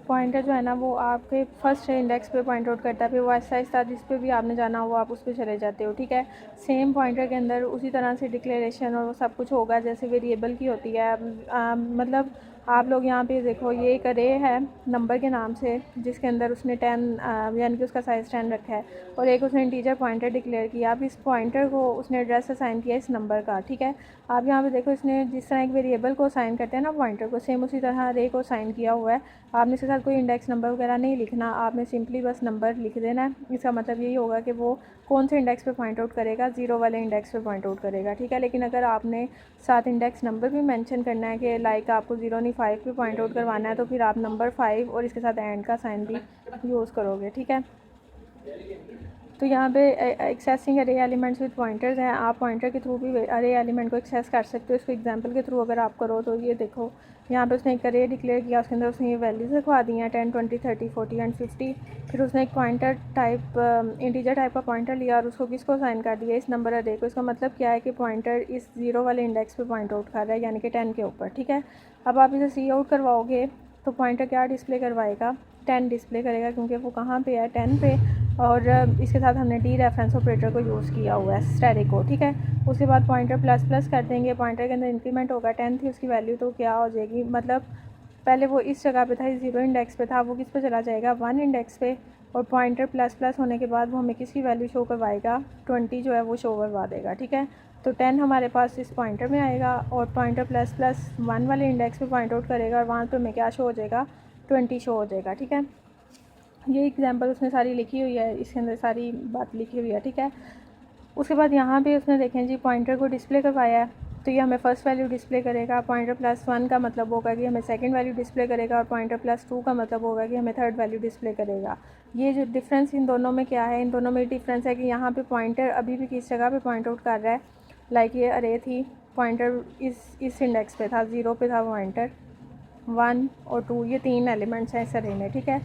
Pointer जो है ना वो आपके फर्स्ट इंडेक्स पे पॉइंट आउट करता है, फिर वो आहिस्ता आहिस्ता जिस पे भी आपने जाना हो आप उस पर चले जाते हो, ठीक है। सेम पॉइंटर के अंदर उसी तरह से डिक्लेरेशन और वो सब कुछ होगा जैसे वेरिएबल की होती है। मतलब आप लोग यहाँ पे देखो, ये एक अरे है नंबर के नाम से जिसके अंदर उसने 10 यानी कि उसका साइज़ 10 रखा है, और एक उसने इंटीजर पॉइंटर डिक्लेयर किया। अब इस पॉइंटर को उसने एड्रेस असाइन किया इस नंबर का, ठीक है। आप यहाँ पे देखो, इसने जिस तरह एक वेरिएबल को असाइन करते हैं ना पॉइंटर को, सेम उसी तरह अरे को असाइन किया हुआ है। आपने इसके साथ कोई इंडेक्स नंबर वगैरह नहीं लिखना, आपने सिंपली बस नंबर लिख देना है। इसका मतलब यही होगा कि वो कौन से इंडेक्स पे पॉइंट आउट करेगा, 0 वाले इंडेक्स पे पॉइंट आउट करेगा, ठीक है। लेकिन अगर आपने साथ इंडेक्स नंबर भी मेंशन करना है कि लाइक आपको 0 नहीं 5 पे पॉइंट आउट करवाना है, तो फिर आप नंबर 5 और इसके साथ एंड का साइन भी यूज़ करोगे, ठीक है। तो यहाँ पे एक्सेसिंग अरे एलिमेंट्स विद पॉइंटर्स हैं। आप पॉइंटर के थ्रू भी अरे एलिमेंट को एक्सेस कर सकते हो। इसको एग्जांपल के थ्रू अगर आप करो तो ये देखो, यहाँ पे उसने एक अरे डिक्लेयर किया, उसके अंदर उसने ये वैल्यूज़ लिखवा दी हैं 10 20 30 40 एंड 50। फिर उसने एक पॉइंटर टाइप इंटीजर टाइप का पॉइंटर लिया और उसको किसको असाइन कर दिया, इस नंबर अरे को। इसका मतलब क्या है कि पॉइंटर इस 0 वाले इंडेक्स पे पॉइंट आउट कर रहा है, यानी कि 10 के ऊपर, ठीक है। अब आप इसे सी आउट करवाओगे तो पॉइंटर क्या डिस्प्ले करवाएगा, 10 डिस्प्ले करेगा, क्योंकि वो कहाँ पे है, 10 पे। और इसके साथ हमने डी रेफरेंस ऑपरेटर को यूज़ किया हुआ है, स्टैटिक को, ठीक है। उसके बाद पॉइंटर प्लस प्लस कर देंगे, पॉइंटर के अंदर इंक्रीमेंट होगा, 10 थी उसकी वैल्यू तो क्या हो जाएगी, मतलब पहले वो इस जगह पे था, 0 इंडेक्स पे था, वो किस पे चला जाएगा, 1 इंडेक्स पे। और पॉइंटर प्लस प्लस होने के बाद वो हमें किसकी वैल्यू शो करवाएगा, 20 जो है वो शो करवा देगा, ठीक है। तो 10 हमारे पास इस पॉइंटर में आएगा और पॉइंटर प्लस प्लस 1 वाले इंडेक्स पे पॉइंट आउट करेगा और वहाँ पे हमें क्या शो हो जाएगा, 20 शो हो जाएगा, ठीक है। ये एग्जांपल उसने सारी लिखी हुई है, इसके अंदर सारी बात लिखी हुई है, ठीक है। उसके बाद यहाँ पे उसने देखें जी पॉइंटर को डिस्प्ले करवाया है, तो ये हमें फर्स्ट वैल्यू डिस्प्ले करेगा। पॉइंटर प्लस 1 का मतलब होगा कि हमें सेकंड वैल्यू डिस्प्ले करेगा, और पॉइंटर प्लस 2 का मतलब होगा कि हमें थर्ड वैल्यू डिस्प्ले करेगा। ये जो डिफरेंस इन दोनों में क्या है, इन दोनों में डिफरेंस है कि यहाँ पे पॉइंटर अभी भी किस जगह पे पॉइंट आउट कर रहा है। लाइक ये अरे थी, पॉइंटर इस इंडेक्स पे था, 0 पे था पॉइंटर, 1 और 2 ये 3 एलिमेंट्स हैं इस अरे में, ठीक है।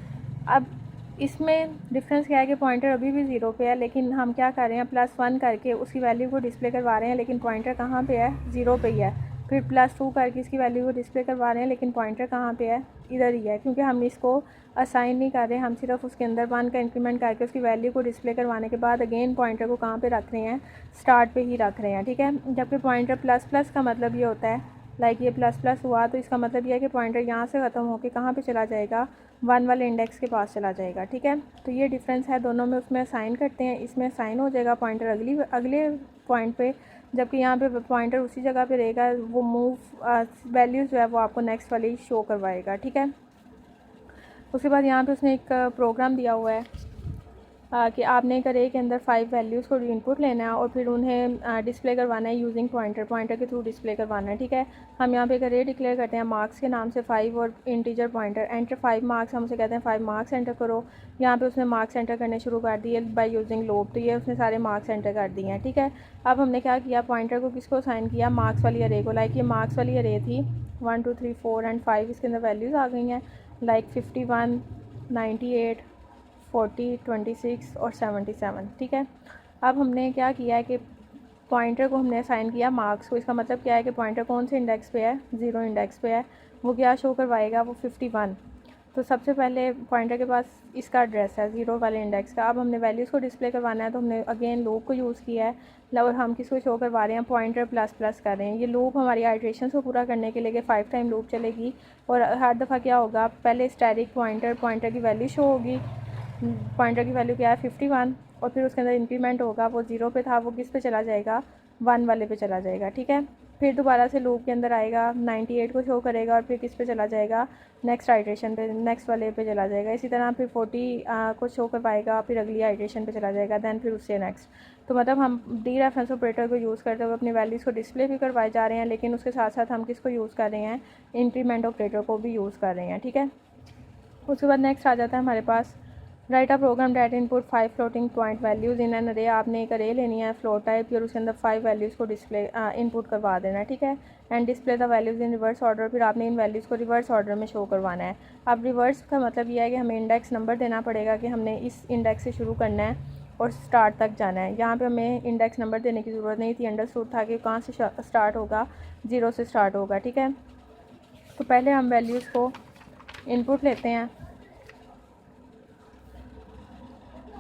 अब इसमें डिफरेंस क्या है कि पॉइंटर अभी भी 0 पे है, लेकिन हम क्या कर रहे हैं, +1 करके उसकी वैल्यू को डिस्प्ले करवा रहे हैं, लेकिन पॉइंटर कहाँ पे है, 0 पे ही है। फिर +2 करके इसकी वैल्यू को डिस्प्ले करवा रहे हैं, लेकिन पॉइंटर कहाँ पे है, इधर ही है, क्योंकि हम इसको असाइन नहीं कर रहे, हम सिर्फ उसके अंदर 1 का इंक्रीमेंट करके उसकी वैल्यू को डिस्प्ले करवाने के बाद अगेन पॉइंटर को कहाँ पे रख रहे हैं, स्टार्ट पे ही रख रहे हैं, ठीक है। जबकि पॉइंटर प्लस प्लस का मतलब ये होता है, लाइक ये प्लस प्लस हुआ तो इसका मतलब ये है कि पॉइंटर यहाँ से ख़त्म होकर कहाँ पे चला जाएगा, 1 वाले इंडेक्स के पास चला जाएगा, ठीक है। तो ये डिफरेंस है दोनों में, उसमें असाइन करते हैं, इसमें असाइन हो जाएगा पॉइंटर अगले पॉइंट पे, जबकि यहाँ पे पॉइंटर उसी जगह पे रहेगा, वो मूव वैल्यूज़ जो है वो आपको नेक्स्ट वाली शो करवाएगा, ठीक है। उसके बाद यहाँ पे उसने एक प्रोग्राम दिया हुआ है कि आपने एक अरे के अंदर 5 वैल्यूज़ को इनपुट लेना है और फिर उन्हें डिस्प्ले करवाना है यूजिंग पॉइंटर के थ्रू डिस्प्ले करवाना है, ठीक है। हम यहाँ पे एक अरे डिक्लेयर करते हैं मार्क्स के नाम से 5 और इंटीजर पॉइंटर एंटर 5 मार्क्स, हम उसे कहते हैं 5 मार्क्स एंटर करो। यहाँ पे उसने मार्क्स एंटर करने शुरू कर दिए बाय यूजिंग लोप, तो ये उसने सारे मार्क्स एंटर कर दिए हैं, ठीक है। अब हमने क्या किया, पॉइंटर को किसको असाइन किया, मार्क्स वाली अरे को। लाइक ये मार्क्स वाली अरे थी, 1 2 3 4 एंड 5 इसके अंदर वैल्यूज़ आ गई हैं, लाइक 51 98 40 26 और 77, ठीक है। अब हमने क्या किया है कि पॉइंटर को हमने असाइन किया मार्क्स को। इसका मतलब क्या है कि पॉइंटर कौन से इंडेक्स पे है, 0 इंडेक्स पे है, वो क्या शो करवाएगा, वो 51। तो सबसे पहले पॉइंटर के पास इसका एड्रेस है 0 वाले इंडेक्स का। अब हमने वैल्यूज़ को डिस्प्ले करवाना है, तो हमने अगेन लूप को यूज़ किया है, और हम किसको शो करवा रहे हैं, पॉइंटर प्लस प्लस कर रहे हैं। ये लूप हमारी आइट्रेशन को पूरा करने के लिए 5 टाइम लूप चलेगी, और हर दफ़ा क्या होगा, पहले स्टैटिक पॉइंटर की वैल्यू शो होगी, पॉइंटर की वैल्यू क्या है 51, और फिर उसके अंदर इंक्रीमेंट होगा, वो 0 पे था, वो किस पे चला जाएगा, 1 वाले पे चला जाएगा, ठीक है। फिर दोबारा से लूप के अंदर आएगा, 98 को शो करेगा और फिर किस पे चला जाएगा, नेक्स्ट आइट्रेशन पे, नेक्स्ट वाले पे चला जाएगा। इसी तरह फिर 40 को शो करवाएगा, फिर अगली आइट्रेशन पे चला जाएगा, दैन फिर उससे नेक्स्ट। तो मतलब हम डी रेफरेंस ऑपरेटर को यूज़ करते हुए अपनी वैल्यूज़ को डिस्प्ले भी करवाए जा रहे हैं, लेकिन उसके साथ साथ हम किसको यूज़ कर रहे हैं, इंक्रीमेंट ऑपरेटर को भी यूज़ कर रहे हैं, ठीक है। उसके बाद नेक्स्ट आ जाता है हमारे पास, right a program that input 5 floating point values in an array. आपने एक अरे लेनी है फ्लोट टाइप और उसके अंदर 5 वैल्यूज़ को डिस्प्ले इनपुट करवा देना है, ठीक है। And display the values in reverse order, फिर आपने इन वैल्यूज़ को रिवर्स ऑर्डर में शो करवाना है। अब रिवर्स का मतलब यह है कि हमें इंडेक्स नंबर देना पड़ेगा कि हमने इस इंडेक्स से शुरू करना है और स्टार्ट तक जाना है। यहाँ पे हमें इंडेक्स नंबर देने की ज़रूरत नहीं थी, अंडरस्टूड था कि कहाँ से स्टार्ट होगा, 0 से स्टार्ट होगा, ठीक है। तो पहले हम वैल्यूज़ को इनपुट लेते हैं,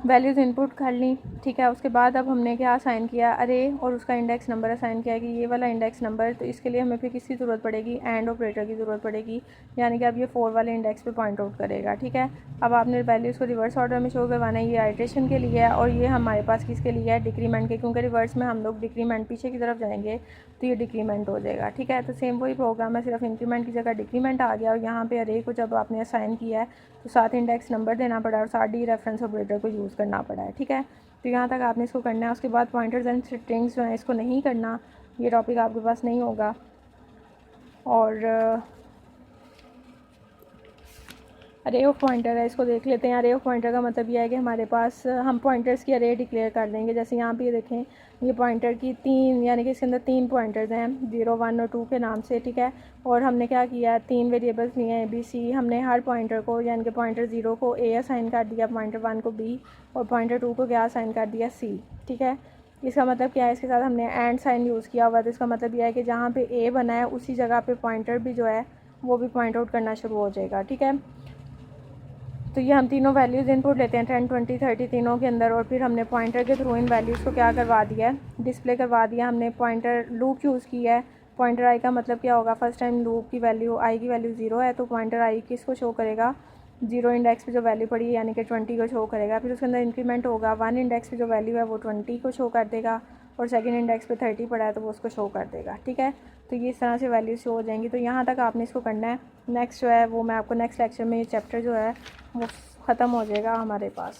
वैल्यूज़ इनपुट कर ली, ठीक है। उसके बाद अब हमने क्या असाइन किया, अरे और उसका इंडेक्स नंबर असाइन किया कि ये वाला इंडेक्स नंबर, तो इसके लिए हमें फिर किसकी ज़रूरत पड़ेगी, एंड ऑपरेटर की ज़रूरत पड़ेगी, यानी कि अब ये 4 वाले इंडेक्स पे पॉइंट आउट करेगा, ठीक है। अब आपने वैल्यूज़ को रिवर्स ऑर्डर में शो करवाना है, ये आइट्रेशन के लिए है और ये हमारे पास किसके लिए है, डिक्रीमेंट के, क्योंकि रिवर्स में हम लोग डिक्रीमेंट पीछे की तरफ जाएंगे तो ये डिक्रीमेंट हो जाएगा, ठीक है। तो सेम वही प्रोग्राम है, सिर्फ इंक्रीमेंट की जगह डिक्रीमेंट आ गया और यहाँ पे अरे को जब आपने असाइन किया है तो साथ इंडेक्स नंबर देना पड़ा और साथ डी रेफरेंस ऑपरेटर को यूज़ करना पड़ा है, ठीक है। तो यहाँ तक आपने इसको करना है। उसके बाद पॉइंटर्स एंड स्ट्रिंग्स जो है इसको नहीं करना, ये टॉपिक आपके पास नहीं होगा। और अरे ऑफ पॉइंटर है, इसको देख लेते हैं। अरे ऑफ पॉइंटर का मतलब यह है कि हमारे पास हम पॉइंटर्स की अरे डिक्लेयर कर देंगे। जैसे यहाँ पे ये देखें, ये पॉइंटर की 3, यानी कि इसके अंदर 3 पॉइंटर्स हैं 0, 1 और 2 के नाम से, ठीक है। और हमने क्या किया, 3 वेरिएबल्स लिए हैं ABC। हमने हर पॉइंटर को, यानी कि पॉइंटर 0 को A असाइन कर दिया, पॉइंटर 1 को B और पॉइंटर 2 को क्या असाइन कर दिया, C, ठीक है। इसका मतलब क्या है, इसके साथ हमने एंड साइन यूज़ किया हुआ, तो इसका मतलब यह है कि जहाँ पे A बना है उसी जगह पे पॉइंटर भी जो है वो भी पॉइंट आउट करना शुरू हो जाएगा, ठीक है। तो ये हम तीनों वैल्यूज़ इनपुट लेते हैं 10, 20, 30 तीनों के अंदर, और फिर हमने पॉइंटर के थ्रू इन वैल्यूज़ को क्या करवा दिया है, डिस्प्ले करवा दिया। हमने पॉइंटर लूप यूज़ किया है। पॉइंटर आई का मतलब क्या होगा, फर्स्ट टाइम लूप की वैल्यू आई की वैल्यू 0 है तो पॉइंटर आई किसको शो करेगा, 0 इंडेक्स पे जो वैल्यू पड़ी है यानी कि 20 को शो करेगा। फिर उसके अंदर इंक्रीमेंट होगा, 1 इंडेक्स पे जो वैल्यू है वो 20 को शो कर देगा और सेकंड इंडेक्स पे 30 पड़ा है तो वो उसको शो कर देगा, ठीक है। तो ये इस तरह से वैल्यू शो हो जाएंगी। तो यहाँ तक आपने इसको करना है। नेक्स्ट जो है वो मैं आपको नेक्स्ट लेक्चर में, ये चैप्टर जो है वो ख़त्म हो जाएगा हमारे पास।